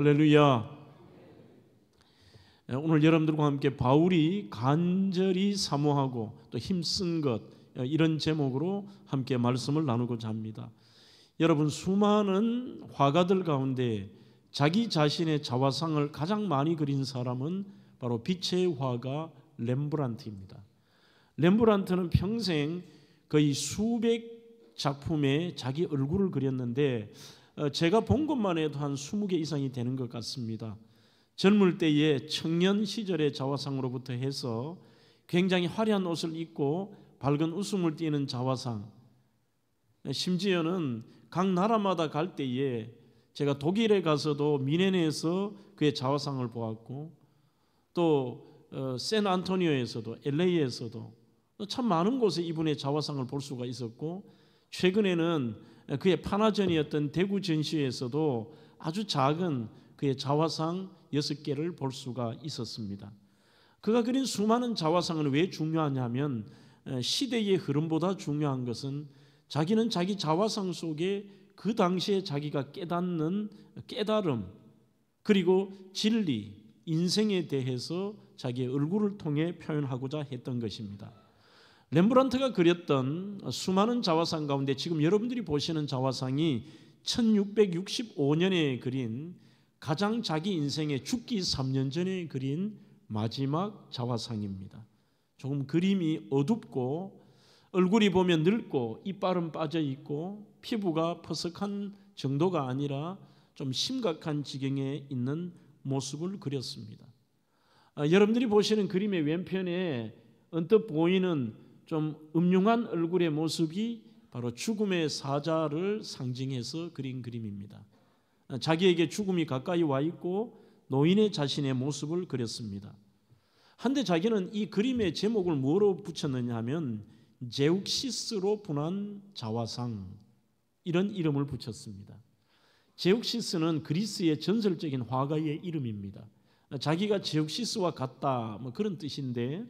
할렐루야. 오늘 여러분들과 함께 바울이 간절히 사모하고 또 힘쓴 것, 이런 제목으로 함께 말씀을 나누고자 합니다. 여러분, 수많은 화가들 가운데 자기 자신의 자화상을 가장 많이 그린 사람은 바로 빛의 화가 렘브란트입니다. 렘브란트는 평생 거의 수백 작품에 자기 얼굴을 그렸는데 제가 본 것만 해도 한 20개 이상이 되는 것 같습니다. 젊을 때의 청년 시절의 자화상으로부터 해서 굉장히 화려한 옷을 입고 밝은 웃음을 띠는 자화상, 심지어는 각 나라마다 갈 때에 제가 독일에 가서도 미네네에서 그의 자화상을 보았고 또 샌안토니오에서도 LA에서도 참 많은 곳에 이분의 자화상을 볼 수가 있었고, 최근에는 그의 판화전이었던 대구 전시회에서도 아주 작은 그의 자화상 6개를 볼 수가 있었습니다. 그가 그린 수많은 자화상은 왜 중요하냐면 시대의 흐름보다 중요한 것은 자기는 자기 자화상 속에 그 당시에 자기가 깨닫는 깨달음, 그리고 진리, 인생에 대해서 자기의 얼굴을 통해 표현하고자 했던 것입니다. 렘브란트가 그렸던 수많은 자화상 가운데 지금 여러분들이 보시는 자화상이 1665년에 그린, 가장 자기 인생의 죽기 3년 전에 그린 마지막 자화상입니다. 조금 그림이 어둡고 얼굴이 보면 늙고 이빨은 빠져있고 피부가 퍼석한 정도가 아니라 좀 심각한 지경에 있는 모습을 그렸습니다. 여러분들이 보시는 그림의 왼편에 언뜻 보이는 좀 음흉한 얼굴의 모습이 바로 죽음의 사자를 상징해서 그린 그림입니다. 자기에게 죽음이 가까이 와 있고 노인의 자신의 모습을 그렸습니다. 한데 자기는 이 그림의 제목을 뭐로 붙였느냐 하면 제욱시스로 분한 자화상, 이런 이름을 붙였습니다. 제욱시스는 그리스의 전설적인 화가의 이름입니다. 자기가 제욱시스와 같다, 그런 뜻인데,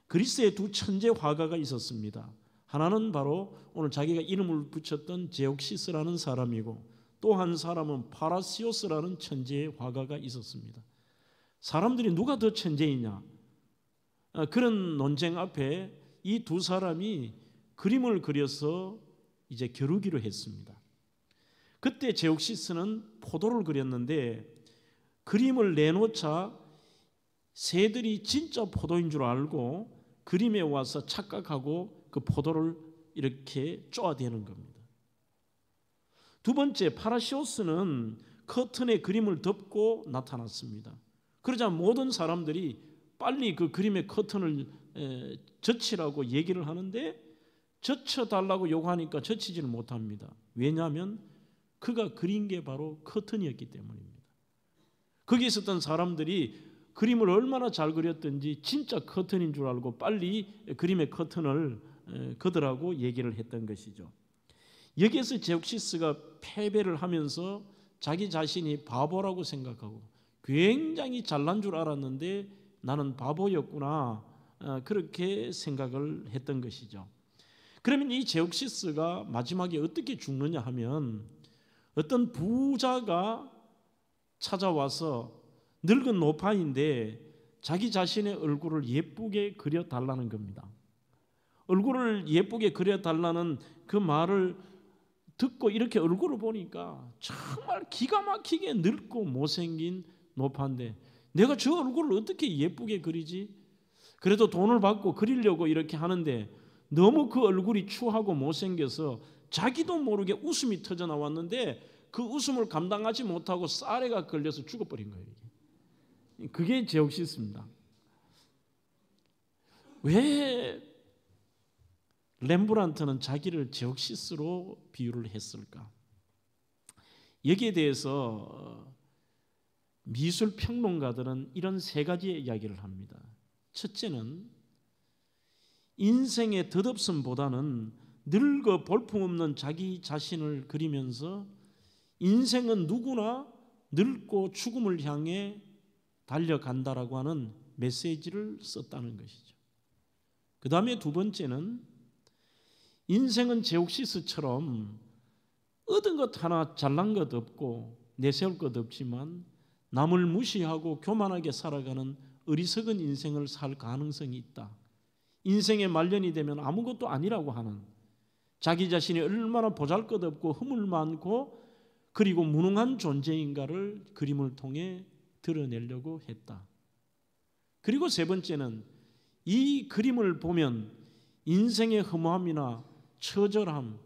그리스에 두 천재 화가가 있었습니다. 하나는 바로 오늘 자기가 이름을 붙였던 제옥시스라는 사람이고, 또 한 사람은 파라시오스라는 천재의 화가가 있었습니다. 사람들이 누가 더 천재이냐, 그런 논쟁 앞에 이 두 사람이 그림을 그려서 이제 겨루기로 했습니다. 그때 제옥시스는 포도를 그렸는데 그림을 내놓자 새들이 진짜 포도인 줄 알고 그림에 와서 착각하고 그 포도를 이렇게 쪼아대는 겁니다. 두 번째, 파라시오스는 커튼에 그림을 덮고 나타났습니다. 그러자 모든 사람들이 빨리 그 그림의 커튼을 젖히라고 얘기를 하는데 젖혀달라고 요구하니까 젖히지를 못합니다. 왜냐하면 그가 그린 게 바로 커튼이었기 때문입니다. 거기 있었던 사람들이 그림을 얼마나 잘 그렸든지 진짜 커튼인 줄 알고 빨리 그림의 커튼을 걷으라고 얘기를 했던 것이죠. 여기에서 제옥시스가 패배를 하면서 자기 자신이 바보라고 생각하고 굉장히 잘난 줄 알았는데 나는 바보였구나, 그렇게 생각을 했던 것이죠. 그러면 이 제옥시스가 마지막에 어떻게 죽느냐 하면 어떤 부자가 찾아와서 늙은 노파인데 자기 자신의 얼굴을 예쁘게 그려달라는 겁니다. 얼굴을 예쁘게 그려달라는 그 말을 듣고 이렇게 얼굴을 보니까 정말 기가 막히게 늙고 못생긴 노파인데 내가 저 얼굴을 어떻게 예쁘게 그리지? 그래도 돈을 받고 그리려고 이렇게 하는데 너무 그 얼굴이 추하고 못생겨서 자기도 모르게 웃음이 터져 나왔는데 그 웃음을 감당하지 못하고 쌀에가 걸려서 죽어버린 거예요. 그게 제옥시스입니다. 왜 렘브란트는 자기를 제옥시스로 비유를 했을까? 여기에 대해서 미술 평론가들은 이런 세 가지의 이야기를 합니다. 첫째는 인생의 덧없음보다는 늙어 볼품없는 자기 자신을 그리면서 인생은 누구나 늙고 죽음을 향해 달려간다라고 하는 메시지를 썼다는 것이죠. 그 다음에 두 번째는 인생은 제옥시스처럼 얻은 것 하나 잘난 것 없고 내세울 것 없지만 남을 무시하고 교만하게 살아가는 어리석은 인생을 살 가능성이 있다. 인생의 말년이 되면 아무것도 아니라고 하는, 자기 자신이 얼마나 보잘것없고 허물 많고 그리고 무능한 존재인가를 그림을 통해 드러내려고 했다. 그리고 세 번째는 이 그림을 보면 인생의 허무함이나 처절함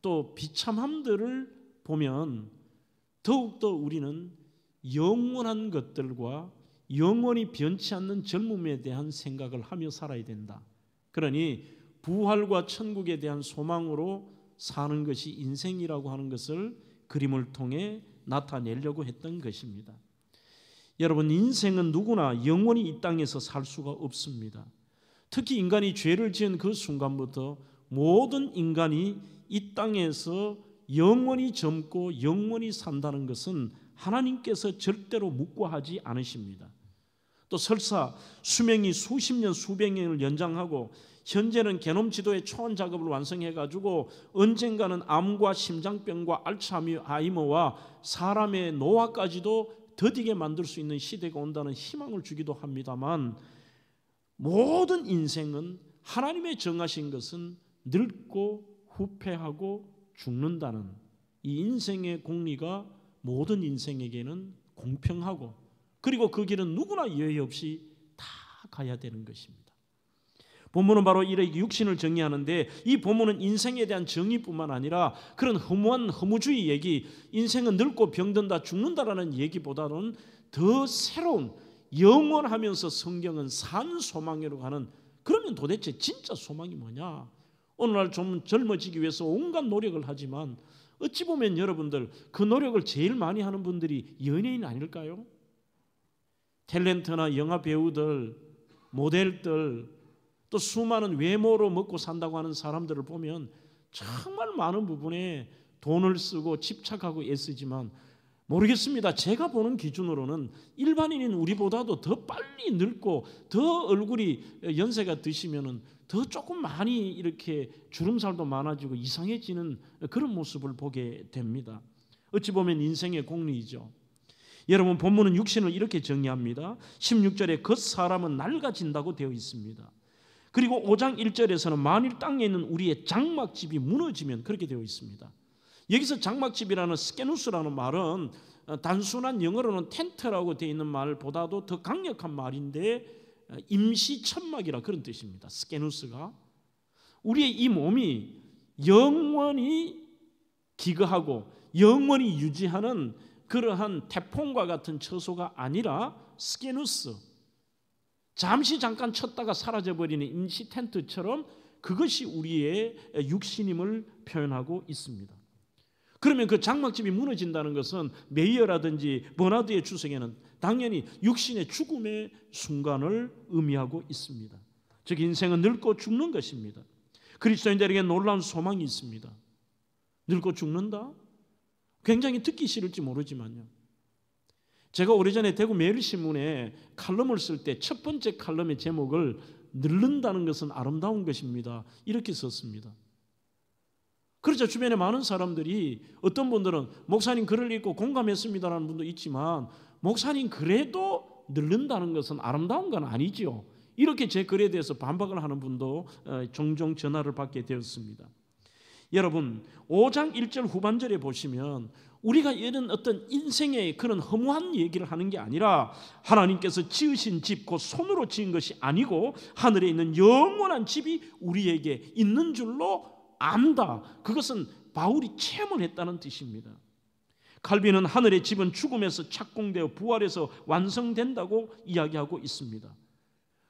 또 비참함들을 보면 더욱더 우리는 영원한 것들과 영원히 변치 않는 젊음에 대한 생각을 하며 살아야 된다. 그러니 부활과 천국에 대한 소망으로 사는 것이 인생이라고 하는 것을 그림을 통해 나타내려고 했던 것입니다. 여러분, 인생은 누구나 영원히 이 땅에서 살 수가 없습니다. 특히 인간이 죄를 지은 그 순간부터 모든 인간이 이 땅에서 영원히 젊고 영원히 산다는 것은 하나님께서 절대로 묵과하지 않으십니다. 또 설사 수명이 수십 년 수백 년을 연장하고 현재는 게놈 지도의 초안 작업을 완성해가지고 언젠가는 암과 심장병과 알츠하이머와 사람의 노화까지도 더디게 만들 수 있는 시대가 온다는 희망을 주기도 합니다만, 모든 인생은 하나님의 정하신 것은 늙고 후패하고 죽는다는 이 인생의 공리가 모든 인생에게는 공평하고, 그리고 그 길은 누구나 예외 없이 다 가야 되는 것입니다. 본문은 바로 이렇게 육신을 정의하는데, 이 본문은 인생에 대한 정의뿐만 아니라 그런 허무한 허무주의 얘기, 인생은 늙고 병든다 죽는다라는 얘기보다는 더 새로운, 영원하면서 성경은 산 소망이라고 하는, 그러면 도대체 진짜 소망이 뭐냐? 오늘날 좀 젊어지기 위해서 온갖 노력을 하지만 어찌 보면 여러분들 그 노력을 제일 많이 하는 분들이 연예인 아닐까요? 탤런트나 영화 배우들, 모델들, 또 수많은 외모로 먹고 산다고 하는 사람들을 보면 정말 많은 부분에 돈을 쓰고 집착하고 애쓰지만, 모르겠습니다. 제가 보는 기준으로는 일반인인 우리보다도 더 빨리 늙고 더 얼굴이 연세가 드시면은 더 조금 많이 이렇게 주름살도 많아지고 이상해지는 그런 모습을 보게 됩니다. 어찌 보면 인생의 공리이죠. 여러분, 본문은 육신을 이렇게 정의합니다. 16절에 겉사람은 낡아진다고 되어 있습니다. 그리고 5장 1절에서는 만일 땅에 있는 우리의 장막집이 무너지면, 그렇게 되어 있습니다. 여기서 장막집이라는 스케누스라는 말은 단순한 영어로는 텐트라고 되어 있는 말보다도 더 강력한 말인데 임시 천막이라 그런 뜻입니다. 스케누스가 우리의 이 몸이 영원히 기거하고 영원히 유지하는 그러한 태풍과 같은 처소가 아니라 스케누스, 잠시 잠깐 쳤다가 사라져버리는 임시 텐트처럼 그것이 우리의 육신임을 표현하고 있습니다. 그러면 그 장막집이 무너진다는 것은 메이어라든지 버나드의 주석에는 당연히 육신의 죽음의 순간을 의미하고 있습니다. 즉 인생은 늙고 죽는 것입니다. 그리스도인들에게 놀라운 소망이 있습니다. 늙고 죽는다? 굉장히 듣기 싫을지 모르지만요, 제가 오래전에 대구 매일신문에 칼럼을 쓸 때 첫 번째 칼럼의 제목을 늙는다는 것은 아름다운 것입니다, 이렇게 썼습니다. 그렇죠. 주변에 많은 사람들이, 어떤 분들은 목사님 글을 읽고 공감했습니다라는 분도 있지만, 목사님 그래도 늙는다는 것은 아름다운 건 아니지요, 이렇게 제 글에 대해서 반박을 하는 분도 종종 전화를 받게 되었습니다. 여러분, 5장 1절 후반절에 보시면 우리가 이런 어떤 인생의 그런 허무한 얘기를 하는 게 아니라, 하나님께서 지으신 집, 곧 손으로 지은 것이 아니고 하늘에 있는 영원한 집이 우리에게 있는 줄로 안다. 그것은 바울이 체험을 했다는 뜻입니다. 칼빈은 하늘의 집은 죽음에서 착공되어 부활해서 완성된다고 이야기하고 있습니다.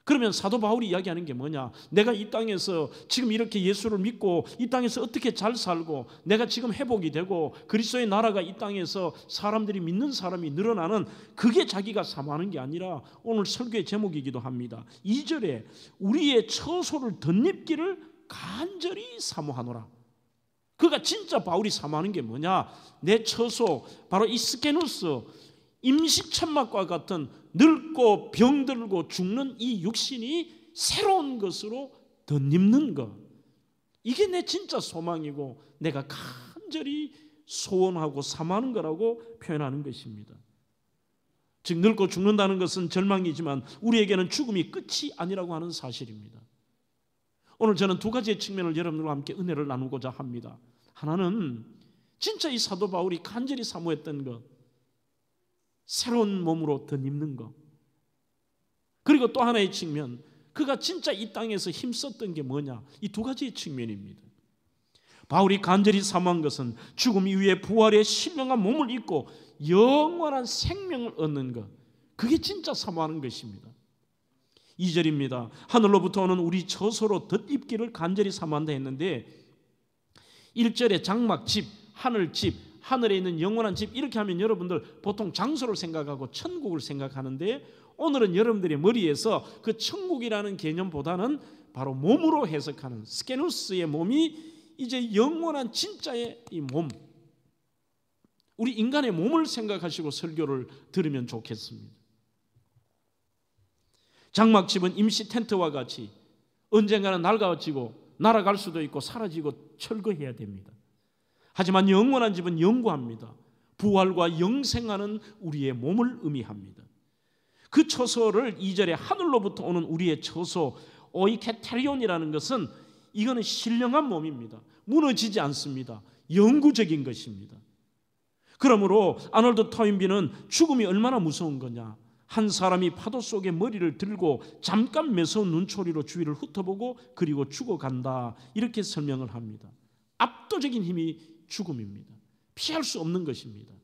그러면 사도 바울이 이야기하는 게 뭐냐? 내가 이 땅에서 지금 이렇게 예수를 믿고 이 땅에서 어떻게 잘 살고 내가 지금 회복이 되고 그리스도의 나라가 이 땅에서 사람들이 믿는 사람이 늘어나는, 그게 자기가 사모하는 게 아니라 오늘 설교의 제목이기도 합니다. 2절에 우리의 처소를 덧입기를 간절히 사모하노라. 그가 진짜 바울이 사모하는 게 뭐냐? 내 처소, 바로 이 스케누스, 임시천막과 같은 늙고 병들고 죽는 이 육신이 새로운 것으로 덧입는 것, 이게 내 진짜 소망이고 내가 간절히 소원하고 사모하는 거라고 표현하는 것입니다. 즉 늙고 죽는다는 것은 절망이지만 우리에게는 죽음이 끝이 아니라고 하는 사실입니다. 오늘 저는 두 가지의 측면을 여러분들과 함께 은혜를 나누고자 합니다. 하나는 진짜 이 사도 바울이 간절히 사모했던 것, 새로운 몸으로 덧입는 것. 그리고 또 하나의 측면, 그가 진짜 이 땅에서 힘썼던 게 뭐냐, 이 두 가지의 측면입니다. 바울이 간절히 사모한 것은 죽음 이후에 부활의 신령한 몸을 입고 영원한 생명을 얻는 것, 그게 진짜 사모하는 것입니다. 2절입니다. 하늘로부터 오는 우리 처소로 덧입기를 간절히 사모한다 했는데 1절에 장막집, 하늘집, 하늘에 있는 영원한 집, 이렇게 하면 여러분들 보통 장소를 생각하고 천국을 생각하는데 오늘은 여러분들의 머리에서 그 천국이라는 개념보다는 바로 몸으로 해석하는 스케누스의 몸이 이제 영원한 진짜의 이 몸, 우리 인간의 몸을 생각하시고 설교를 들으면 좋겠습니다. 장막집은 임시 텐트와 같이 언젠가는 낡아지고 날아갈 수도 있고 사라지고 철거해야 됩니다. 하지만 영원한 집은 영구합니다. 부활과 영생하는 우리의 몸을 의미합니다. 그 처소를 2절에 하늘로부터 오는 우리의 처소, 오이케테리온이라는 것은 이거는 신령한 몸입니다. 무너지지 않습니다. 영구적인 것입니다. 그러므로 아놀드 토인비는 죽음이 얼마나 무서운 거냐, 한 사람이 파도 속에 머리를 들고 잠깐 매서운 눈초리로 주위를 훑어보고 그리고 죽어간다, 이렇게 설명을 합니다. 압도적인 힘이 죽음입니다. 피할 수 없는 것입니다.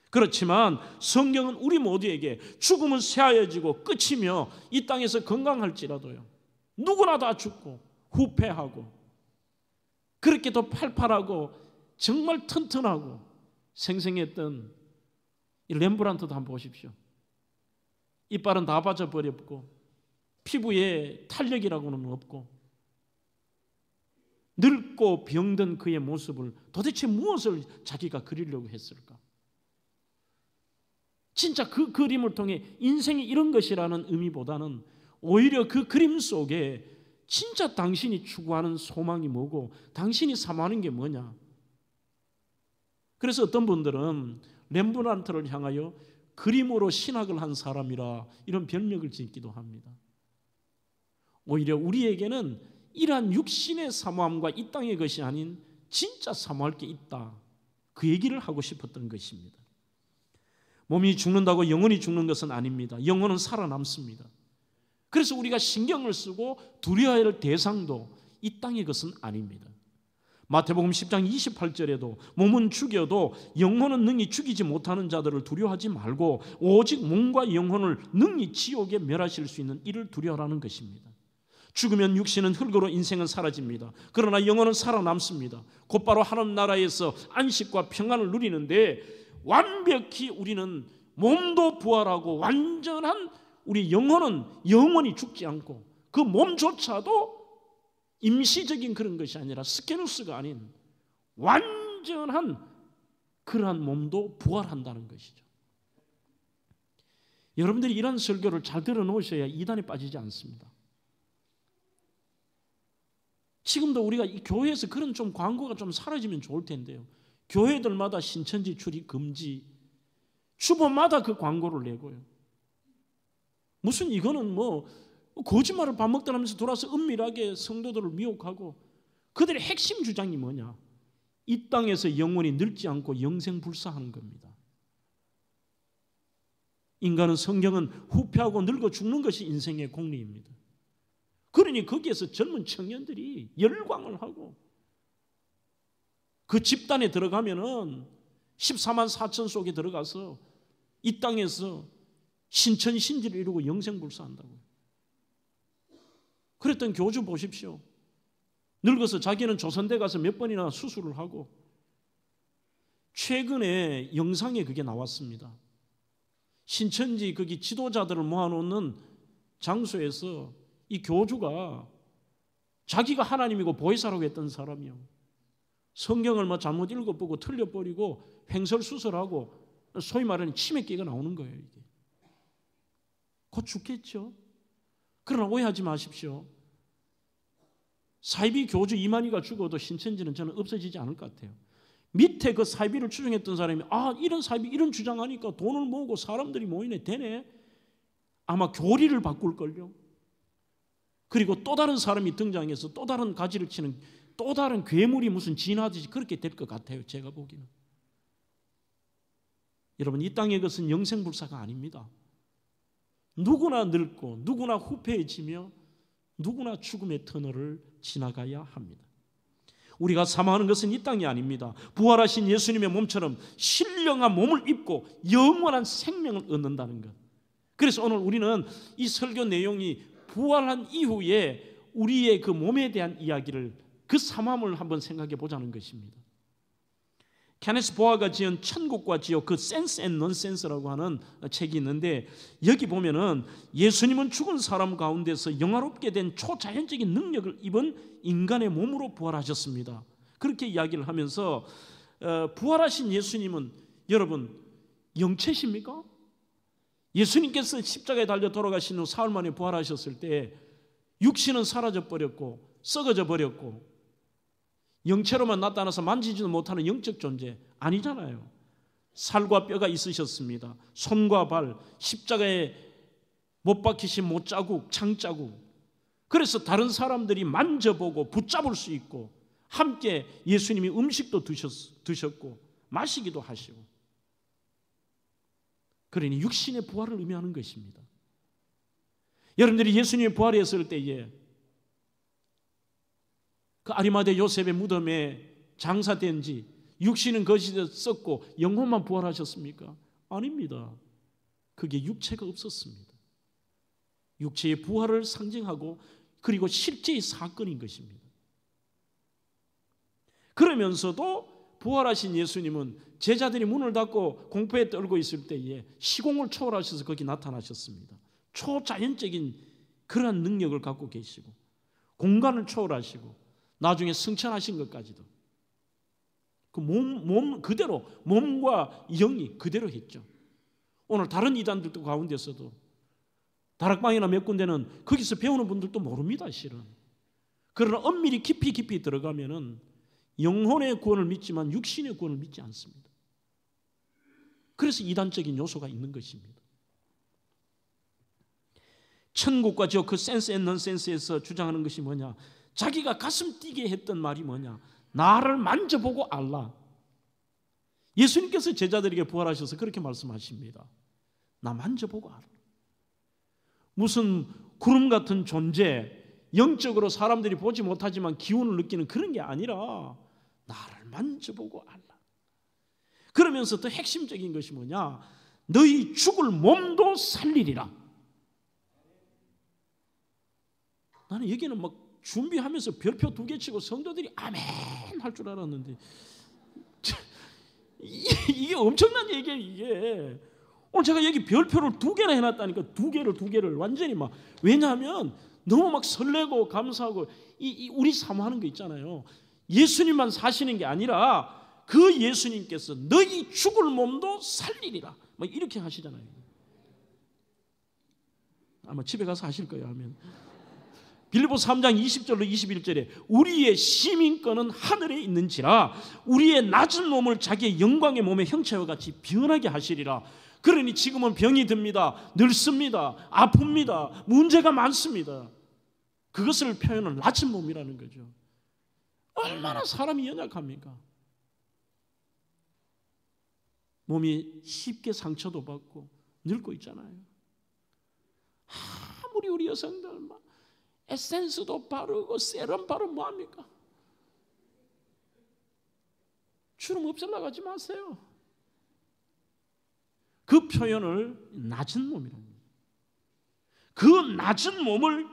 그렇지만 성경은 우리 모두에게 죽음은 새하여지고 끝이며 이 땅에서 건강할지라도요, 누구나 다 죽고 후패하고 그렇게 더 팔팔하고 정말 튼튼하고 생생했던 이 렘브란트도 한번 보십시오. 이빨은 다 빠져버렸고 피부에 탄력이라고는 없고 늙고 병든 그의 모습을 도대체 무엇을 자기가 그리려고 했을까? 진짜 그 그림을 통해 인생이 이런 것이라는 의미보다는 오히려 그 그림 속에 진짜 당신이 추구하는 소망이 뭐고 당신이 사모하는 게 뭐냐. 그래서 어떤 분들은 렘브란트를 향하여 그림으로 신학을 한 사람이라 이런 별명을 짓기도 합니다. 오히려 우리에게는 이러한 육신의 사모함과 이 땅의 것이 아닌 진짜 사모할 게 있다, 그 얘기를 하고 싶었던 것입니다. 몸이 죽는다고 영혼이 죽는 것은 아닙니다. 영혼은 살아남습니다. 그래서 우리가 신경을 쓰고 두려워해야 할 대상도 이 땅의 것은 아닙니다. 마태복음 10장 28절에도 몸은 죽여도 영혼은 능히 죽이지 못하는 자들을 두려워하지 말고 오직 몸과 영혼을 능히 지옥에 멸하실 수 있는 이를 두려워하라는 것입니다. 죽으면 육신은 흙으로 인생은 사라집니다. 그러나 영혼은 살아남습니다. 곧바로 하나님 나라에서 안식과 평안을 누리는데 완벽히 우리는 몸도 부활하고 완전한 우리 영혼은 영원히 죽지 않고 그 몸조차도 임시적인 그런 것이 아니라 스케누스가 아닌 완전한 그러한 몸도 부활한다는 것이죠. 여러분들이 이런 설교를 잘 들어놓으셔야 이단에 빠지지 않습니다. 지금도 우리가 이 교회에서 그런 좀 광고가 좀 사라지면 좋을 텐데요. 교회들마다 신천지 출입 금지, 주보마다 그 광고를 내고요. 무슨 이거는 뭐 거짓말을 밥 먹다라면서 돌아서 은밀하게 성도들을 미혹하고 그들의 핵심 주장이 뭐냐? 이 땅에서 영원히 늙지 않고 영생불사하는 겁니다. 인간은 성경은 후패하고 늙어 죽는 것이 인생의 공리입니다. 그러니 거기에서 젊은 청년들이 열광을 하고 그 집단에 들어가면은 14만 4천 속에 들어가서 이 땅에서 신천신지를 이루고 영생불사한다고요. 그랬던 교주 보십시오. 늙어서 자기는 조선대 가서 몇 번이나 수술을 하고 최근에 영상에 그게 나왔습니다. 신천지 거기 지도자들을 모아놓는 장소에서 이 교주가 자기가 하나님이고 보혜사라고 했던 사람이요, 성경을 뭐 잘못 읽어보고 틀려버리고 횡설수설하고 소위 말하는 치매기가 나오는 거예요. 이게 곧 죽겠죠. 그러나 오해하지 마십시오. 사이비 교주 이만희가 죽어도 신천지는 저는 없어지지 않을 것 같아요. 밑에 그 사이비를 추종했던 사람이 이런 사이비 이런 주장하니까 돈을 모으고 사람들이 모이네 되네. 아마 교리를 바꿀걸요. 그리고 또 다른 사람이 등장해서 또 다른 가지를 치는 또 다른 괴물이 무슨 진화하듯이 그렇게 될 것 같아요. 제가 보기에는. 여러분, 이 땅의 것은 영생불사가 아닙니다. 누구나 늙고 누구나 후패해지며 누구나 죽음의 터널을 지나가야 합니다. 우리가 사망하는 것은 이 땅이 아닙니다. 부활하신 예수님의 몸처럼 신령한 몸을 입고 영원한 생명을 얻는다는 것. 그래서 오늘 우리는 이 설교 내용이 부활한 이후에 우리의 그 몸에 대한 이야기를, 그 삶을 한번 생각해 보자는 것입니다. 케네스 보아가 지은 천국과 지옥, 그 센스 앤 넌센스라고 하는 책이 있는데, 여기 보면은 예수님은 죽은 사람 가운데서 영화롭게 된 초자연적인 능력을 입은 인간의 몸으로 부활하셨습니다. 그렇게 이야기를 하면서 부활하신 예수님은 여러분 영체십니까? 예수님께서 십자가에 달려 돌아가신 후 사흘 만에 부활하셨을 때 육신은 사라져 버렸고 썩어져 버렸고 영체로만 나타나서 만지지도 못하는 영적 존재 아니잖아요. 살과 뼈가 있으셨습니다. 손과 발, 십자가에 못 박히신 못자국, 창자국. 그래서 다른 사람들이 만져보고 붙잡을 수 있고 함께 예수님이 음식도 드셨고 마시기도 하시고, 그러니 육신의 부활을 의미하는 것입니다. 여러분들이 예수님의 부활했을 때에 그 아리마대 요셉의 무덤에 장사된 지 육신은 거기서 썩고 영혼만 부활하셨습니까? 아닙니다. 그게 육체가 없었습니다. 육체의 부활을 상징하고 그리고 실제의 사건인 것입니다. 그러면서도 부활하신 예수님은 제자들이 문을 닫고 공포에 떨고 있을 때에 시공을 초월하셔서 거기 나타나셨습니다. 초자연적인 그러한 능력을 갖고 계시고 공간을 초월하시고 나중에 승천하신 것까지도 그 몸 그대로, 몸과 영이 그대로 했죠. 오늘 다른 이단들도 가운데서도 다락방이나 몇 군데는 거기서 배우는 분들도 모릅니다, 실은. 그러나 엄밀히 깊이 들어가면은 영혼의 구원을 믿지만 육신의 구원을 믿지 않습니다. 그래서 이단적인 요소가 있는 것입니다. 천국과 지옥, 그 센스 앤 넌센스에서 주장하는 것이 뭐냐? 자기가 가슴 뛰게 했던 말이 뭐냐? 나를 만져보고 알라. 예수님께서 제자들에게 부활하셔서 그렇게 말씀하십니다. 나 만져보고 알라. 무슨 구름 같은 존재, 영적으로 사람들이 보지 못하지만 기운을 느끼는 그런 게 아니라 나를 만져보고 알라. 그러면서 더 핵심적인 것이 뭐냐? 너희 죽을 몸도 살리리라. 나는 여기는 막 준비하면서 별표 2개 치고 성도들이 아멘 할 줄 알았는데 이게 엄청난 얘기예요. 이게 오늘 제가 여기 별표를 2개나 해놨다니까. 2개를 완전히 막, 왜냐하면 너무 막 설레고 감사하고 우리 사모하는 거 있잖아요. 예수님만 사시는 게 아니라 그 예수님께서 너희 죽을 몸도 살리리라 막 이렇게 하시잖아요. 아마 집에 가서 하실 거예요. 하면 빌립보서 3장 20절로 21절에 우리의 시민권은 하늘에 있는지라 우리의 낮은 몸을 자기의 영광의 몸의 형체와 같이 변하게 하시리라. 그러니 지금은 병이 듭니다. 늙습니다. 아픕니다. 문제가 많습니다. 그것을 표현한 낮은 몸이라는 거죠. 얼마나 사람이 연약합니까? 몸이 쉽게 상처도 받고 늙고 있잖아요. 아무리 우리 여성들 막 에센스도 바르고 세럼 바르고 뭐합니까? 주름 없애려고 하지 마세요. 그 표현을 낮은 몸이라고 합니다. 그 낮은 몸을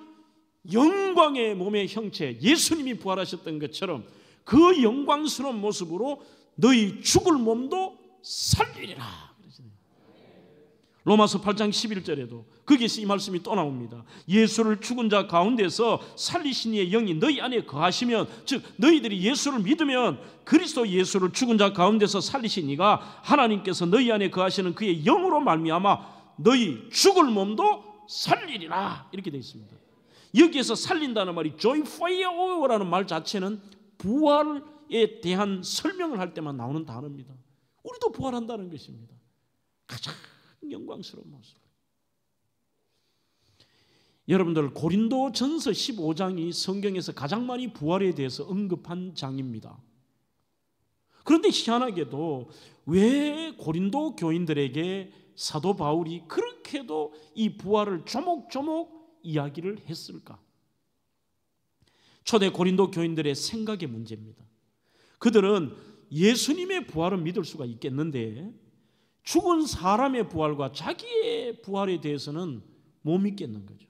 영광의 몸의 형체, 예수님이 부활하셨던 것처럼 그 영광스러운 모습으로 너희 죽을 몸도 살리리라. 로마서 8장 11절에도 거기서 이 말씀이 또 나옵니다. 예수를 죽은 자 가운데서 살리신 이의 영이 너희 안에 거하시면, 즉 너희들이 예수를 믿으면 그리스도 예수를 죽은 자 가운데서 살리신 이가 하나님께서 너희 안에 거하시는 그의 영으로 말미암아 너희 죽을 몸도 살리리라. 이렇게 되어 있습니다. 여기에서 살린다는 말이 joy fire over라는 말 자체는 부활 부활에 대한 설명을 할 때만 나오는 단어입니다. 우리도 부활한다는 것입니다. 가장 영광스러운 모습. 여러분들, 고린도전서 15장이 성경에서 가장 많이 부활에 대해서 언급한 장입니다. 그런데 희한하게도 왜 고린도 교인들에게 사도 바울이 그렇게도 이 부활을 조목조목 이야기를 했을까? 초대 고린도 교인들의 생각의 문제입니다. 그들은 예수님의 부활은 믿을 수가 있겠는데 죽은 사람의 부활과 자기의 부활에 대해서는 못 믿겠는 거죠.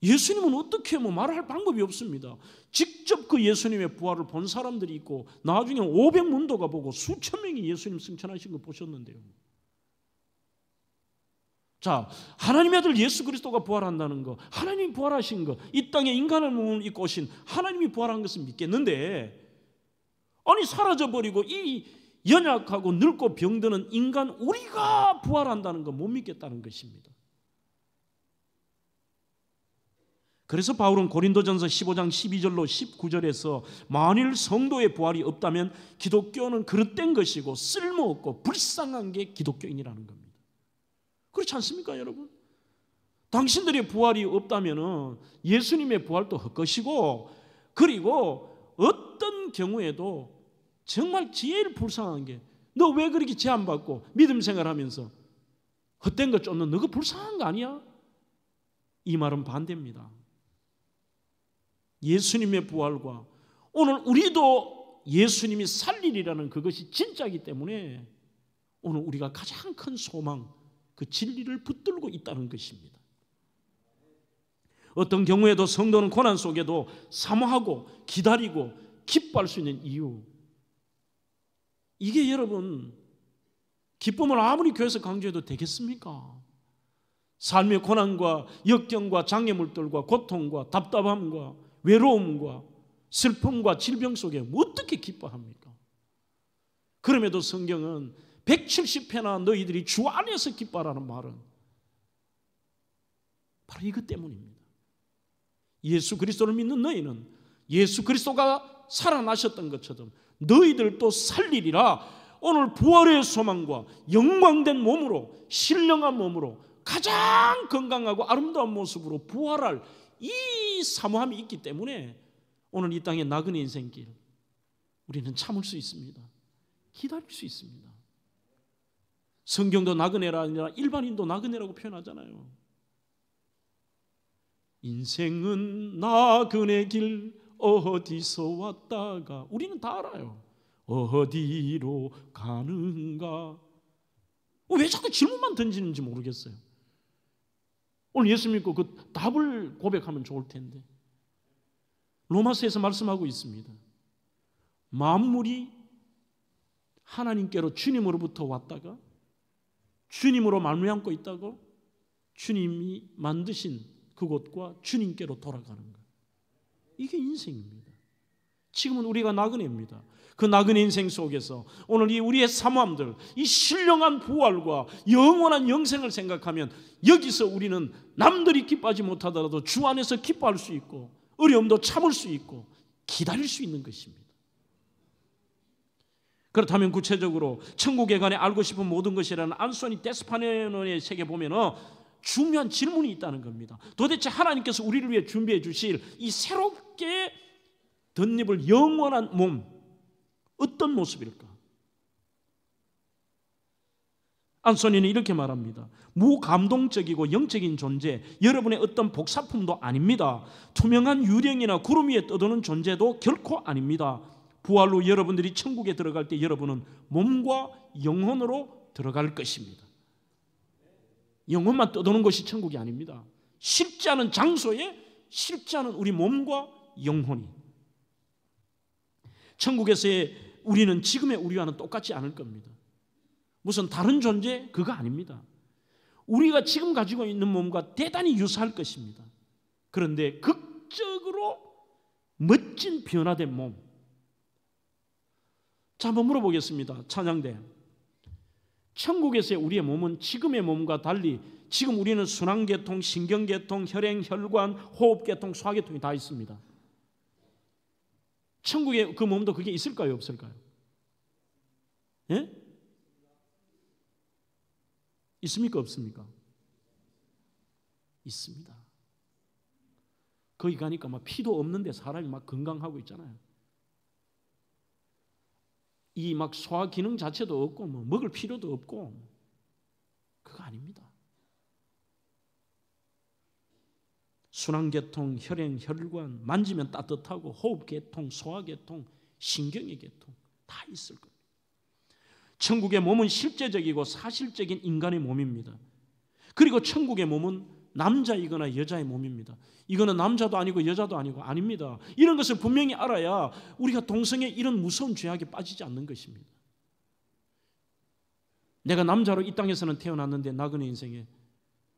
예수님은 어떻게 말할 방법이 없습니다. 직접 그 예수님의 부활을 본 사람들이 있고 나중에 500문도가 보고 수천 명이 예수님 승천하신 거 보셨는데요. 자, 하나님의 아들 예수 그리스도가 부활한다는 거, 하나님이 부활하신 거, 이 땅에 인간의 몸을 입고 오신 하나님이 부활한 것은 믿겠는데, 아니 사라져버리고 이 연약하고 늙고 병드는 인간 우리가 부활한다는 거 못 믿겠다는 것입니다. 그래서 바울은 고린도전서 15장 12절로 19절에서 만일 성도의 부활이 없다면 기독교는 그릇된 것이고 쓸모없고 불쌍한 게 기독교인이라는 겁니다. 그렇지 않습니까, 여러분? 당신들의 부활이 없다면 예수님의 부활도 헛것이고, 그리고 어떤 경우에도 정말 제일 불쌍한 게, 너 왜 그렇게 제한받고 믿음 생활하면서 헛된 거 쫓는 너가 불쌍한 거 아니야? 이 말은 반대입니다. 예수님의 부활과 오늘 우리도 예수님이 살리리라는 그것이 진짜이기 때문에 오늘 우리가 가장 큰 소망, 그 진리를 붙들고 있다는 것입니다. 어떤 경우에도 성도는 고난 속에도 사모하고 기다리고 기뻐할 수 있는 이유, 이게 여러분 기쁨을 아무리 교회에서 강조해도 되겠습니까? 삶의 고난과 역경과 장애물들과 고통과 답답함과 외로움과 슬픔과 질병 속에 어떻게 기뻐합니까? 그럼에도 성경은 170회나 너희들이 주 안에서 기뻐하라는 말은 바로 이것 때문입니다. 예수 그리스도를 믿는 너희는 예수 그리스도가 살아나셨던 것처럼 너희들도 살리리라. 오늘 부활의 소망과 영광된 몸으로, 신령한 몸으로, 가장 건강하고 아름다운 모습으로 부활할 이 사모함이 있기 때문에 오늘 이 땅의 나그네 인생길 우리는 참을 수 있습니다. 기다릴 수 있습니다. 성경도 나그네라 아니라 일반인도 나그네라고 표현하잖아요. 인생은 나그네 길 어디서 왔다가, 우리는 다 알아요. 어디로 가는가? 왜 자꾸 질문만 던지는지 모르겠어요. 오늘 예수 믿고 그 답을 고백하면 좋을 텐데. 로마서에서 말씀하고 있습니다. 만물이 하나님께로 주님으로부터 왔다가 주님으로 말미암고 있다고, 주님이 만드신 그곳과 주님께로 돌아가는 것. 이게 인생입니다. 지금은 우리가 나그네입니다. 그 나그네 인생 속에서 오늘 이 우리의 사모함들, 이 신령한 부활과 영원한 영생을 생각하면 여기서 우리는 남들이 기뻐하지 못하더라도 주 안에서 기뻐할 수 있고 어려움도 참을 수 있고 기다릴 수 있는 것입니다. 그렇다면 구체적으로 천국에 관해 알고 싶은 모든 것이라는 안소니 데스파네노의 책에 보면 중요한 질문이 있다는 겁니다. 도대체 하나님께서 우리를 위해 준비해 주실 이 새롭게 덧입을 영원한 몸, 어떤 모습일까? 안소니는 이렇게 말합니다. 무감동적이고 영적인 존재, 여러분의 어떤 복사품도 아닙니다. 투명한 유령이나 구름 위에 떠도는 존재도 결코 아닙니다. 부활로 여러분들이 천국에 들어갈 때 여러분은 몸과 영혼으로 들어갈 것입니다. 영혼만 떠도는 것이 천국이 아닙니다. 쉽지 않은 장소에 쉽지 않은 우리 몸과 영혼이. 천국에서의 우리는 지금의 우리와는 똑같지 않을 겁니다. 무슨 다른 존재? 그거 아닙니다. 우리가 지금 가지고 있는 몸과 대단히 유사할 것입니다. 그런데 극적으로 멋진 변화된 몸. 자, 한번 물어보겠습니다. 찬양대. 천국에서의 우리의 몸은 지금의 몸과 달리 지금 우리는 순환계통, 신경계통, 혈행, 혈관, 호흡계통, 소화계통이 다 있습니다. 천국의 그 몸도 그게 있을까요? 없을까요? 예? 있습니까? 없습니까? 있습니다. 거기 가니까 막 피도 없는데 사람이 막 건강하고 있잖아요. 이 막 소화 기능 자체도 없고 뭐 먹을 필요도 없고 그거 아닙니다. 순환계통, 혈행, 혈관, 만지면 따뜻하고 호흡계통, 소화계통, 신경의 계통 다 있을 겁니다. 천국의 몸은 실제적이고 사실적인 인간의 몸입니다. 그리고 천국의 몸은 남자이거나 여자의 몸입니다. 이거는 남자도 아니고 여자도 아니고 아닙니다. 이런 것을 분명히 알아야 우리가 동성애 이런 무서운 죄악에 빠지지 않는 것입니다. 내가 남자로 이 땅에서는 태어났는데 나그네 인생에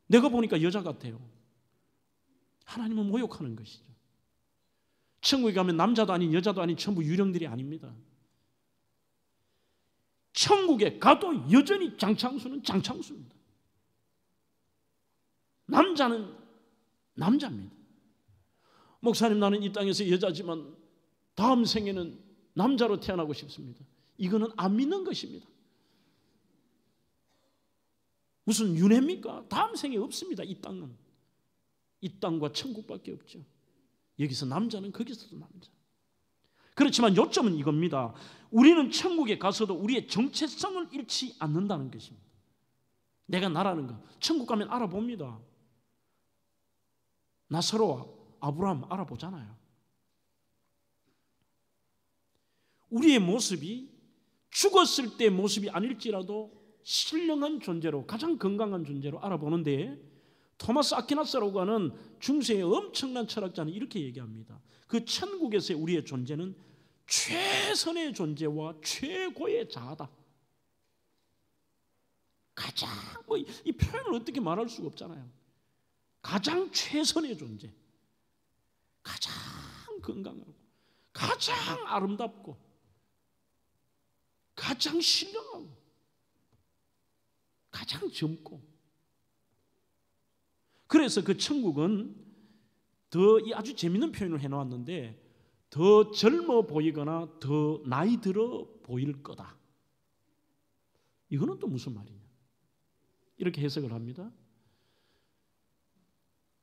내가 보니까 여자 같아요. 하나님은 모욕하는 것이죠. 천국에 가면 남자도 아닌 여자도 아닌 전부 유령들이 아닙니다. 천국에 가도 여전히 장창수는 장창수입니다. 남자는 남자입니다. 목사님, 나는 이 땅에서 여자지만 다음 생에는 남자로 태어나고 싶습니다. 이거는 안 믿는 것입니다. 무슨 윤회입니까? 다음 생에 없습니다. 이 땅은. 이 땅과 천국밖에 없죠. 여기서 남자는 거기서도 남자. 그렇지만 요점은 이겁니다. 우리는 천국에 가서도 우리의 정체성을 잃지 않는다는 것입니다. 내가 나라는 거. 천국 가면 알아봅니다. 나사로와 아브라함 알아보잖아요. 우리의 모습이 죽었을 때 모습이 아닐지라도 신령한 존재로, 가장 건강한 존재로 알아보는데, 토마스 아퀴나스라고 하는 중세의 엄청난 철학자는 이렇게 얘기합니다. 그 천국에서의 우리의 존재는 최선의 존재와 최고의 자아다. 가장 이 표현을 어떻게 말할 수가 없잖아요. 가장 최선의 존재, 가장 건강하고, 가장 아름답고, 가장 신령하고, 가장 젊고. 그래서 그 천국은 더 아주 재밌는 표현을 해놓았는데, 더 젊어 보이거나 더 나이 들어 보일 거다. 이거는 또 무슨 말이냐? 이렇게 해석을 합니다.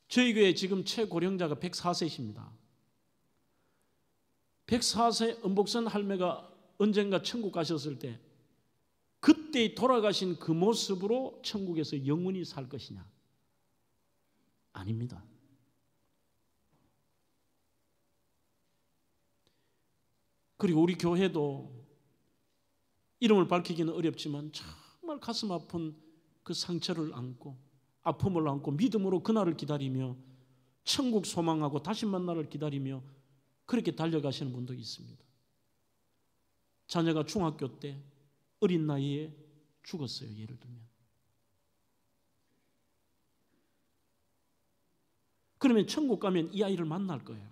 저희 교회 지금 최고령자가 104세십니다. 104세 은복선 할매가 언젠가 천국 가셨을 때 그때 돌아가신 그 모습으로 천국에서 영원히 살 것이냐? 아닙니다. 그리고 우리 교회도 이름을 밝히기는 어렵지만 정말 가슴 아픈 그 상처를 안고 아픔을 안고 믿음으로 그날을 기다리며 천국 소망하고 다시 만나를 기다리며 그렇게 달려가시는 분도 있습니다. 자녀가 중학교 때 어린 나이에 죽었어요. 예를 들면. 그러면 천국 가면 이 아이를 만날 거예요.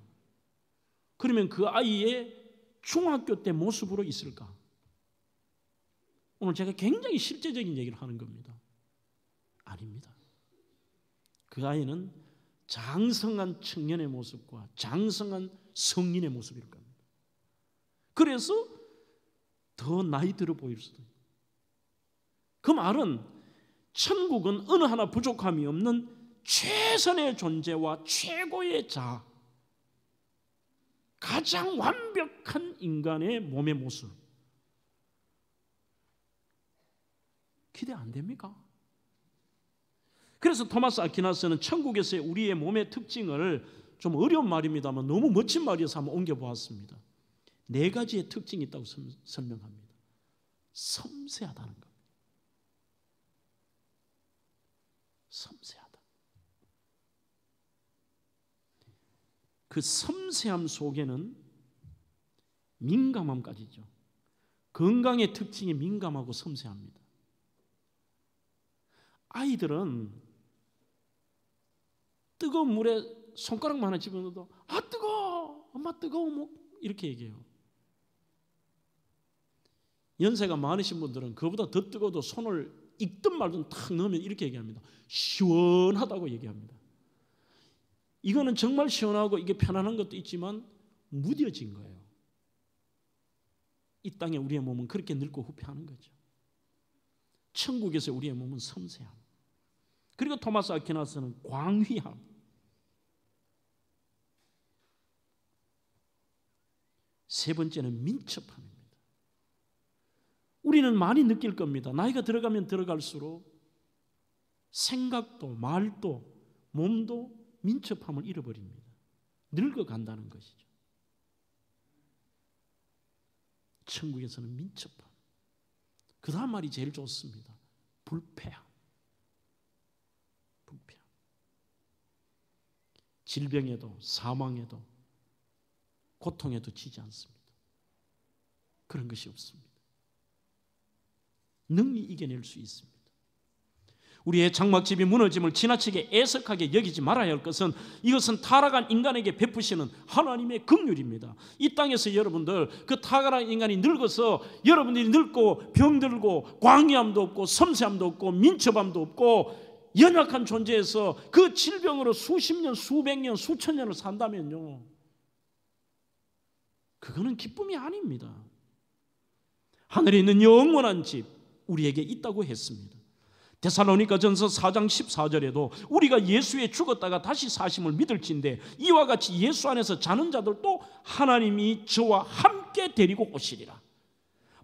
그러면 그 아이의 중학교 때 모습으로 있을까? 오늘 제가 굉장히 실제적인 얘기를 하는 겁니다. 아닙니다. 그 아이는 장성한 청년의 모습과 장성한 성인의 모습일 겁니다. 그래서 더 나이 들어 보일 수도 있고. 그 말은 천국은 어느 하나 부족함이 없는 최선의 존재와 최고의 자아, 가장 완벽한 인간의 몸의 모습. 기대 안 됩니까? 그래서 토마스 아퀴나스는 천국에서의 우리의 몸의 특징을, 좀 어려운 말입니다만 너무 멋진 말이어서 한번 옮겨보았습니다. 4가지의 특징이 있다고 설명합니다. 섬세하다는 겁니다. 섬세하다. 그 섬세함 속에는 민감함까지죠. 건강의 특징이 민감하고 섬세합니다. 아이들은 뜨거운 물에 손가락만 하나 집어넣어도 아 뜨거워, 엄마 뜨거워, 뭐 이렇게 얘기해요. 연세가 많으신 분들은 그보다 더 뜨거워도 손을 익든 말든 탁 넣으면 이렇게 얘기합니다. 시원하다고 얘기합니다. 이거는 정말 시원하고 이게 편안한 것도 있지만 무뎌진 거예요. 이 땅에 우리의 몸은 그렇게 늙고 후패하는 거죠. 천국에서 우리의 몸은 섬세함. 그리고 토마스 아퀴나스는 광휘함. 세 번째는 민첩함입니다. 우리는 많이 느낄 겁니다. 나이가 들어가면 들어갈수록 생각도 말도 몸도 민첩함을 잃어버립니다. 늙어간다는 것이죠. 천국에서는 민첩함. 그 다음 말이 제일 좋습니다. 불패함. 불패함. 질병에도 사망에도 고통에도 지지 않습니다. 그런 것이 없습니다. 능히 이겨낼 수 있습니다. 우리의 장막집이 무너짐을 지나치게 애석하게 여기지 말아야 할 것은 이것은 타락한 인간에게 베푸시는 하나님의 긍휼입니다. 이 땅에서 여러분들 그 타락한 인간이 늙어서 여러분들이 늙고 병들고 광야함도 없고 섬세함도 없고 민첩함도 없고 연약한 존재에서 그 질병으로 수십 년, 수백 년, 수천 년을 산다면요, 그거는 기쁨이 아닙니다. 하늘에 있는 영원한 집 우리에게 있다고 했습니다. 데살로니가전서 4장 14절에도 우리가 예수에 죽었다가 다시 사심을 믿을진대 이와 같이 예수 안에서 자는 자들도 하나님이 저와 함께 데리고 오시리라.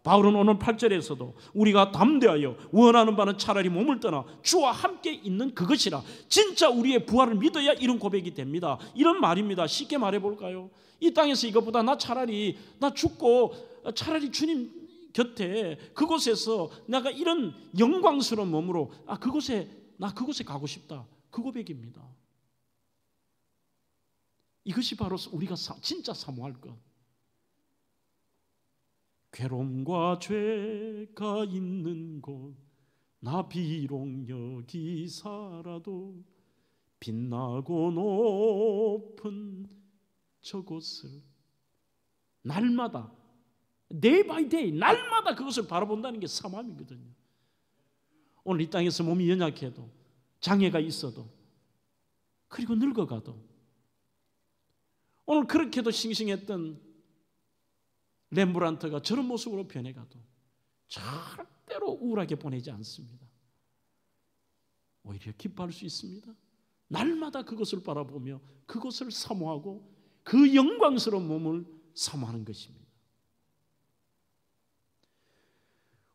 바울은 오늘 8절에서도 우리가 담대하여 원하는 바는 차라리 몸을 떠나 주와 함께 있는 그것이라. 진짜 우리의 부활을 믿어야 이런 고백이 됩니다. 이런 말입니다. 쉽게 말해볼까요? 이 땅에서 이것보다 나 죽고 차라리 주님 곁에 그곳에서 내가 이런 영광스러운 몸으로 그곳에 가고 싶다. 그 고백입니다. 이것이 바로 우리가 진짜 사모할 것. 괴로움과 죄가 있는 곳 나 비록 여기 살아도 빛나고 높은 저곳을 날마다 day by day 날마다 그것을 바라본다는 게 사모함이거든요. 오늘 이 땅에서 몸이 연약해도 장애가 있어도 그리고 늙어가도 오늘 그렇게도 싱싱했던 렘브란트가 저런 모습으로 변해가도 절대로 우울하게 보내지 않습니다. 오히려 기뻐할 수 있습니다. 날마다 그것을 바라보며 그것을 사모하고 그 영광스러운 몸을 사모하는 것입니다.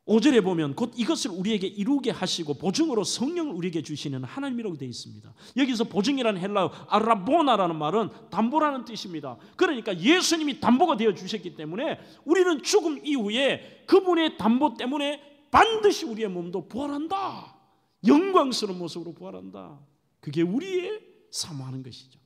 5절에 보면 곧 이것을 우리에게 이루게 하시고 보증으로 성령을 우리에게 주시는 하나님이라고 되어 있습니다. 여기서 보증이라는 헬라어 아라보나라는 말은 담보라는 뜻입니다. 그러니까 예수님이 담보가 되어 주셨기 때문에 우리는 죽음 이후에 그분의 담보 때문에 반드시 우리의 몸도 부활한다. 영광스러운 모습으로 부활한다. 그게 우리의 사모하는 것이죠.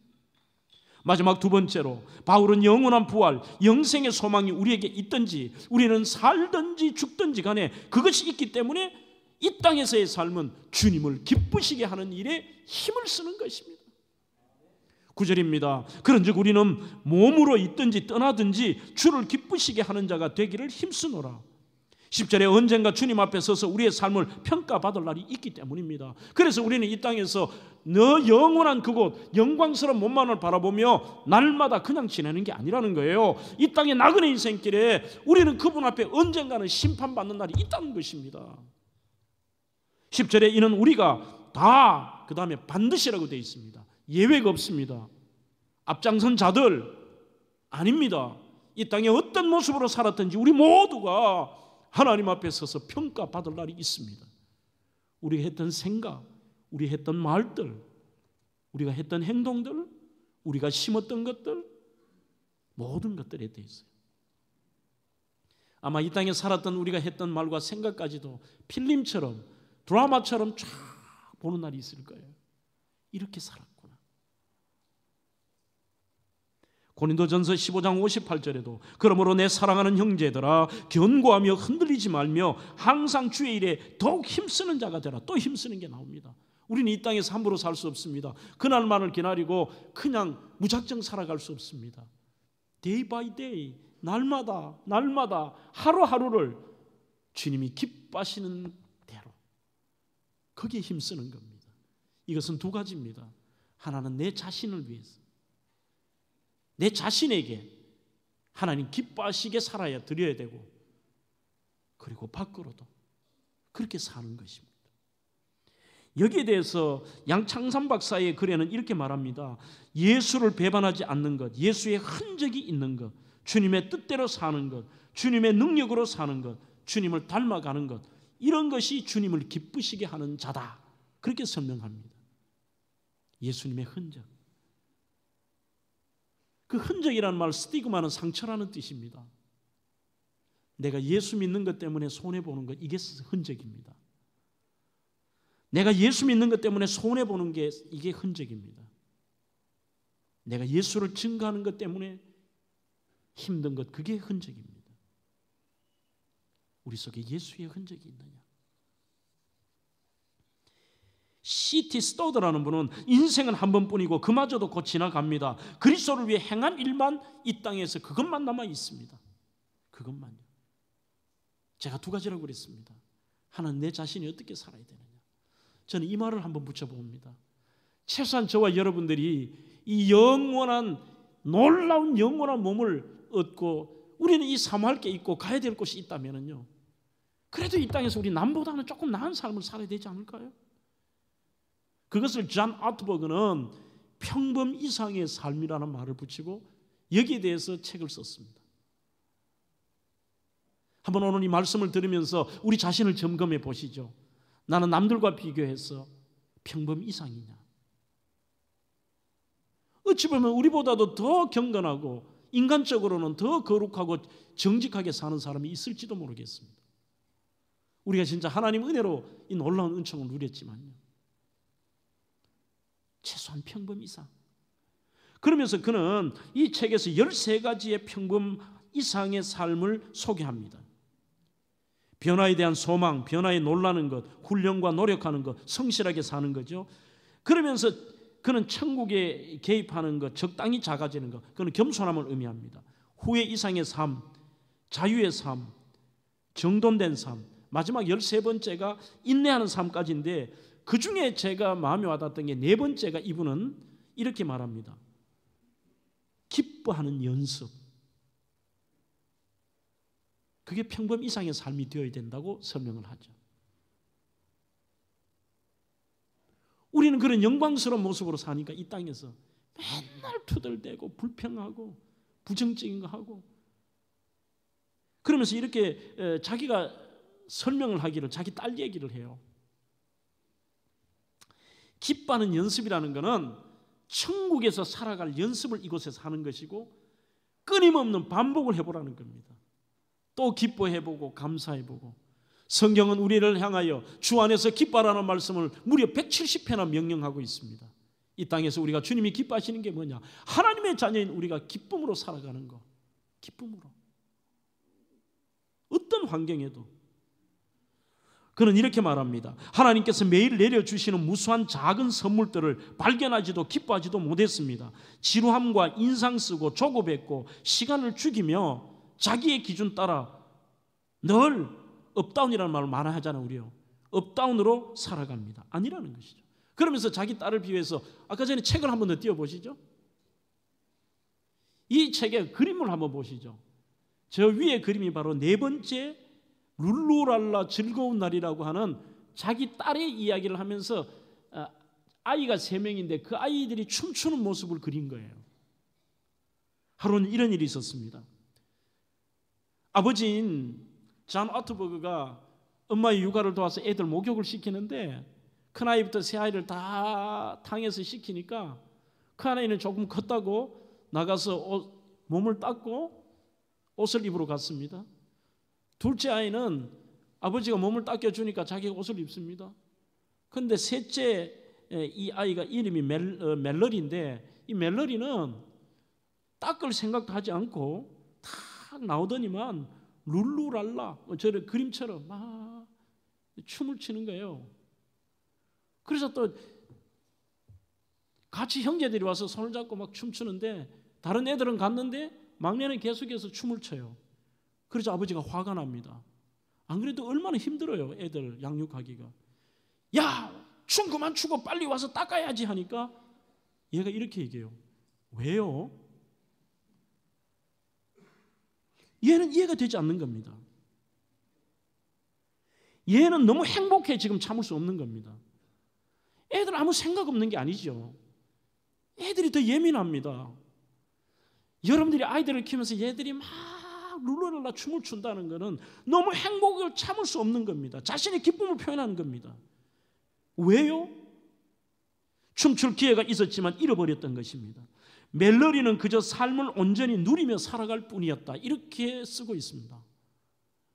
마지막 두 번째로 바울은 영원한 부활, 영생의 소망이 우리에게 있든지 우리는 살든지 죽든지 간에 그것이 있기 때문에 이 땅에서의 삶은 주님을 기쁘시게 하는 일에 힘을 쓰는 것입니다. 9절입니다. 그런즉 우리는 몸으로 있든지 떠나든지 주를 기쁘시게 하는 자가 되기를 힘쓰노라. 10절에 언젠가 주님 앞에 서서 우리의 삶을 평가받을 날이 있기 때문입니다. 그래서 우리는 이 땅에서 너 영원한 그곳 영광스러운 몸만을 바라보며 날마다 그냥 지내는 게 아니라는 거예요. 이 땅의 나그네 인생길에 우리는 그분 앞에 언젠가는 심판받는 날이 있다는 것입니다. 10절에 이는 우리가 다 그 다음에 반드시라고 되어 있습니다. 예외가 없습니다. 앞장선 자들 아닙니다. 이 땅에 어떤 모습으로 살았든지 우리 모두가 하나님 앞에 서서 평가받을 날이 있습니다. 우리가 했던 생각, 우리가 했던 말들, 우리가 했던 행동들, 우리가 심었던 것들, 모든 것들에 대해서 아마 이 땅에 살았던 우리가 했던 말과 생각까지도 필름처럼 드라마처럼 쫙 보는 날이 있을 거예요. 이렇게 살았구나. 고린도전서 15장 58절에도 그러므로 내 사랑하는 형제들아 견고하며 흔들리지 말며 항상 주의 일에 더욱 힘쓰는 자가 되라. 또 힘쓰는 게 나옵니다. 우리는 이 땅에서 함부로 살 수 없습니다. 그날만을 기다리고 그냥 무작정 살아갈 수 없습니다. Day by day 날마다 하루하루를 주님이 기뻐하시는 대로 거기에 힘쓰는 겁니다. 이것은 두 가지입니다. 하나는 내 자신을 위해서 내 자신에게 하나님 기뻐하시게 살아야 드려야 되고 그리고 밖으로도 그렇게 사는 것입니다. 여기에 대해서 양창삼 박사의 글에는 이렇게 말합니다. 예수를 배반하지 않는 것, 예수의 흔적이 있는 것, 주님의 뜻대로 사는 것, 주님의 능력으로 사는 것, 주님을 닮아가는 것, 이런 것이 주님을 기쁘시게 하는 자다. 그렇게 설명합니다. 예수님의 흔적. 그 흔적이라는 말, 스티그마는 상처라는 뜻입니다. 내가 예수 믿는 것 때문에 손해보는 것, 이게 흔적입니다. 내가 예수 믿는 것 때문에 손해보는 게 이게 흔적입니다. 내가 예수를 증거하는 것 때문에 힘든 것, 그게 흔적입니다. 우리 속에 예수의 흔적이 있느냐? C.T. 스토더라는 분은 인생은 한 번뿐이고 그마저도 곧 지나갑니다. 그리스도를 위해 행한 일만 이 땅에서 그것만 남아 있습니다. 그것만요. 제가 두 가지라고 그랬습니다. 하나는 내 자신이 어떻게 살아야 되느냐. 저는 이 말을 한번 붙여봅니다. 최소한 저와 여러분들이 이 영원한, 놀라운 영원한 몸을 얻고 우리는 이 사모할 게 있고 가야 될 곳이 있다면요, 그래도 이 땅에서 우리 남보다는 조금 나은 삶을 살아야 되지 않을까요? 그것을 존 오트버그는 평범 이상의 삶이라는 말을 붙이고 여기에 대해서 책을 썼습니다. 한번 오늘 이 말씀을 들으면서 우리 자신을 점검해 보시죠. 나는 남들과 비교해서 평범 이상이냐? 어찌 보면 우리보다도 더 경건하고 인간적으로는 더 거룩하고 정직하게 사는 사람이 있을지도 모르겠습니다. 우리가 진짜 하나님 은혜로 이 놀라운 은총을 누렸지만요, 최소한 평범 이상. 그러면서 그는 이 책에서 13가지의 평범 이상의 삶을 소개합니다. 변화에 대한 소망, 변화에 놀라는 것, 훈련과 노력하는 것, 성실하게 사는 거죠. 그러면서 그는 천국에 개입하는 것, 적당히 작아지는 것, 그는 겸손함을 의미합니다. 후회 이상의 삶, 자유의 삶, 정돈된 삶, 마지막 13번째가 인내하는 삶까지인데 그 중에 제가 마음에 와닿았던 게 4번째가 이분은 이렇게 말합니다. 기뻐하는 연습. 그게 평범 이상의 삶이 되어야 된다고 설명을 하죠. 우리는 그런 영광스러운 모습으로 사니까 이 땅에서 맨날 투덜대고 불평하고 부정적인 거 하고, 그러면서 이렇게 자기가 설명을 하기를, 자기 딸 얘기를 해요. 기뻐하는 연습이라는 것은 천국에서 살아갈 연습을 이곳에서 하는 것이고 끊임없는 반복을 해보라는 겁니다. 또 기뻐해보고 감사해보고, 성경은 우리를 향하여 주 안에서 기뻐하라는 말씀을 무려 170회나 명령하고 있습니다. 이 땅에서 우리가 주님이 기뻐하시는 게 뭐냐? 하나님의 자녀인 우리가 기쁨으로 살아가는 거. 기쁨으로. 어떤 환경에도. 그는 이렇게 말합니다. 하나님께서 매일 내려주시는 무수한 작은 선물들을 발견하지도 기뻐하지도 못했습니다. 지루함과 인상 쓰고 조급했고 시간을 죽이며 자기의 기준 따라 늘 업다운이라는 말을 많이 하잖아요. 우리요. 업다운으로 살아갑니다. 아니라는 것이죠. 그러면서 자기 딸을 비유해서 아까 전에 책을 한번 더 띄워보시죠. 이 책의 그림을 한번 보시죠. 저 위에 그림이 바로 4번째 룰루랄라 즐거운 날이라고 하는 자기 딸의 이야기를 하면서 아이가 3명인데 그 아이들이 춤추는 모습을 그린 거예요. 하루는 이런 일이 있었습니다. 아버지인 존 오트버그가 엄마의 육아를 도와서 애들 목욕을 시키는데 큰아이부터 새아이를 다 탕에서 시키니까 큰아이는 조금 컸다고 나가서 몸을 닦고 옷을 입으러 갔습니다. 둘째 아이는 아버지가 몸을 닦여주니까 자기가 옷을 입습니다. 그런데 셋째 이 아이가 이름이 멜러리인데 이 멜러리는 닦을 생각도 하지 않고 탁 나오더니만 룰루랄라 저런 그림처럼 막 춤을 추는 거예요. 그래서 또 같이 형제들이 와서 손을 잡고 막 춤추는데 다른 애들은 갔는데 막내는 계속해서 춤을 춰요. 그래서 아버지가 화가 납니다. 안 그래도 얼마나 힘들어요. 애들 양육하기가. 야, 춤 그만 추고 빨리 와서 닦아야지 하니까 얘가 이렇게 얘기해요. 왜요? 얘는 이해가 되지 않는 겁니다. 얘는 너무 행복해 지금 참을 수 없는 겁니다. 애들 아무 생각 없는 게 아니죠. 애들이 더 예민합니다. 여러분들이 아이들을 키우면서 얘들이 막 룰루랄라 춤을 춘다는 것은 너무 행복을 참을 수 없는 겁니다. 자신의 기쁨을 표현하는 겁니다. 왜요? 춤출 기회가 있었지만 잃어버렸던 것입니다. 멜로디는 그저 삶을 온전히 누리며 살아갈 뿐이었다. 이렇게 쓰고 있습니다.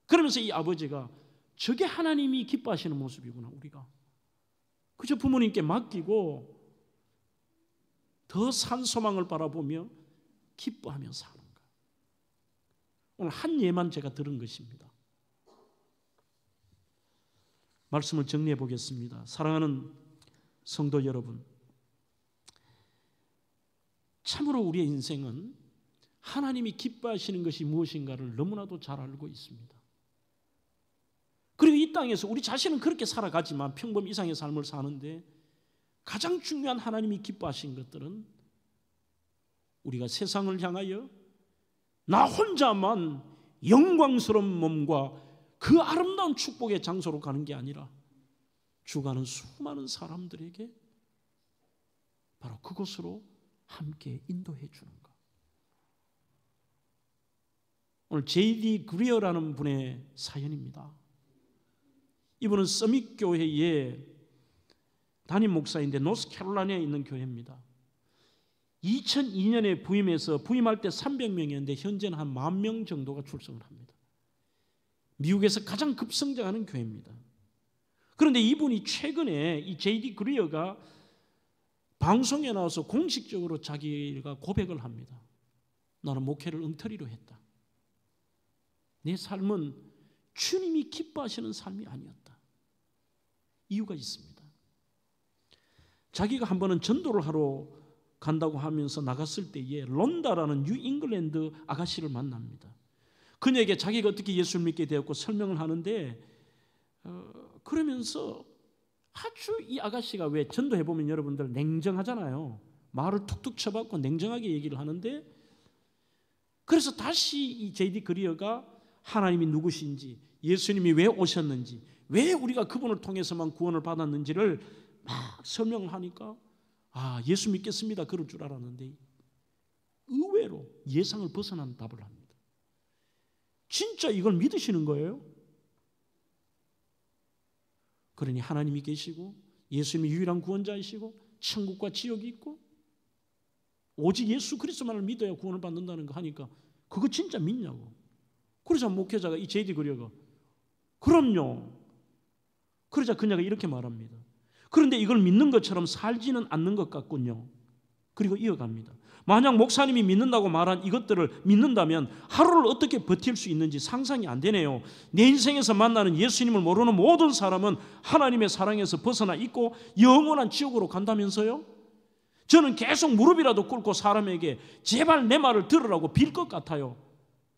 그러면서 이 아버지가 저게 하나님이 기뻐하시는 모습이구나. 우리가 그저 부모님께 맡기고 더 산 소망을 바라보며 기뻐하며 사는 것. 오늘 한 예만 제가 들은 것입니다. 말씀을 정리해 보겠습니다. 사랑하는 성도 여러분, 참으로 우리의 인생은 하나님이 기뻐하시는 것이 무엇인가를 너무나도 잘 알고 있습니다. 그리고 이 땅에서 우리 자신은 그렇게 살아가지만 평범 이상의 삶을 사는데 가장 중요한 하나님이 기뻐하신 것들은 우리가 세상을 향하여 나 혼자만 영광스러운 몸과 그 아름다운 축복의 장소로 가는 게 아니라 주가는 수많은 사람들에게 바로 그곳으로 함께 인도해 주는 것. 오늘 J.D. 그리어라는 분의 사연입니다. 이분은 서밋교회의 담임 목사인데 노스캐롤라이나에 있는 교회입니다. 2002년에 부임해서 부임할 때 300명이었는데 현재는 한 10,000명 정도가 출석을 합니다. 미국에서 가장 급성장하는 교회입니다. 그런데 이분이 최근에 이 J.D. 그리어가 방송에 나와서 공식적으로 자기가 고백을 합니다. 나는 목회를 엉터리로 했다. 내 삶은 주님이 기뻐하시는 삶이 아니었다. 이유가 있습니다. 자기가 한 번은 전도를 하러 간다고 하면서 나갔을 때에 론다라는 뉴 잉글랜드 아가씨를 만납니다. 그녀에게 자기가 어떻게 예수를 믿게 되었고 설명을 하는데 그러면서 아주 이 아가씨가 왜 전도해 보면 여러분들 냉정하잖아요. 말을 툭툭 쳐박고 냉정하게 얘기를 하는데 그래서 다시 이 J.D. 그리어가 하나님이 누구신지 예수님이 왜 오셨는지 왜 우리가 그분을 통해서만 구원을 받았는지를 막 설명을 하니까 예수 믿겠습니다 그럴 줄 알았는데 의외로 예상을 벗어난 답을 합니다. 진짜 이걸 믿으시는 거예요? 그러니 하나님이 계시고 예수님이 유일한 구원자이시고 천국과 지옥이 있고 오직 예수 그리스도만을 믿어야 구원을 받는다는 거 하니까 그거 진짜 믿냐고. 그러자 목회자가 이 J.D. 그리어가 그럼요. 그러자 그녀가 이렇게 말합니다. 그런데 이걸 믿는 것처럼 살지는 않는 것 같군요. 그리고 이어갑니다. 만약 목사님이 믿는다고 말한 이것들을 믿는다면 하루를 어떻게 버틸 수 있는지 상상이 안 되네요. 내 인생에서 만나는 예수님을 모르는 모든 사람은 하나님의 사랑에서 벗어나 있고 영원한 지옥으로 간다면서요? 저는 계속 무릎이라도 꿇고 사람에게 제발 내 말을 들으라고 빌 것 같아요.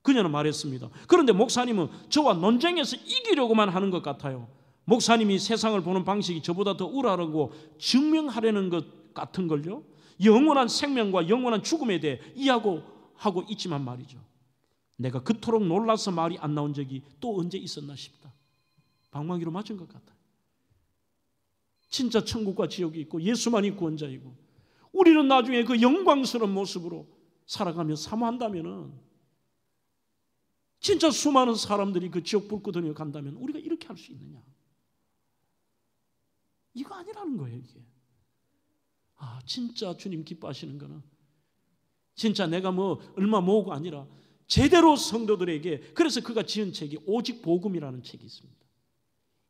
그녀는 말했습니다. 그런데 목사님은 저와 논쟁에서 이기려고만 하는 것 같아요. 목사님이 세상을 보는 방식이 저보다 더 우월하고 증명하려는 것 같은 걸요. 영원한 생명과 영원한 죽음에 대해 하고 있지만 말이죠. 내가 그토록 놀라서 말이 안 나온 적이 또 언제 있었나 싶다. 방망이로 맞은 것 같아요. 진짜 천국과 지옥이 있고 예수만이 구원자이고 우리는 나중에 그 영광스러운 모습으로 살아가며 사모한다면은 진짜 수많은 사람들이 그 지옥 불구덩이에 간다면 우리가 이렇게 할 수 있느냐? 이거 아니라는 거예요, 이게. 진짜 주님 기뻐하시는 거는 진짜 내가 얼마 모으고 아니라 제대로 성도들에게 그래서 그가 지은 책이 오직 복음이라는 책이 있습니다.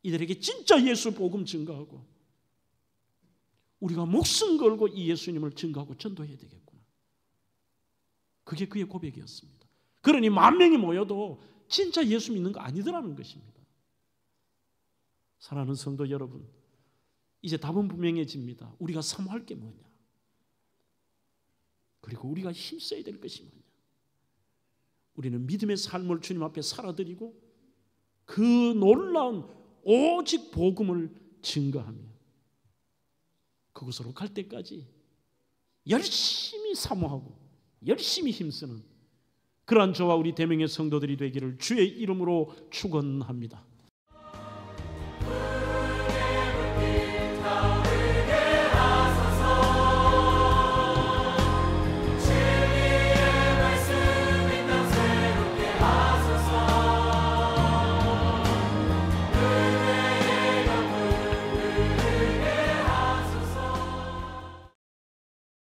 이들에게 진짜 예수 복음 증거하고 우리가 목숨 걸고 이 예수님을 증거하고 전도해야 되겠구나. 그게 그의 고백이었습니다. 그러니 10,000명이 모여도 진짜 예수 믿는 거 아니더라는 것입니다. 사랑하는 성도 여러분, 이제 답은 분명해집니다. 우리가 사모할 게 뭐냐? 그리고 우리가 힘써야 될 것이 뭐냐? 우리는 믿음의 삶을 주님 앞에 살아드리고 그 놀라운 오직 복음을 증거하며 그곳으로 갈 때까지 열심히 사모하고 열심히 힘쓰는 그러한 저와 우리 대명의 성도들이 되기를 주의 이름으로 축원합니다.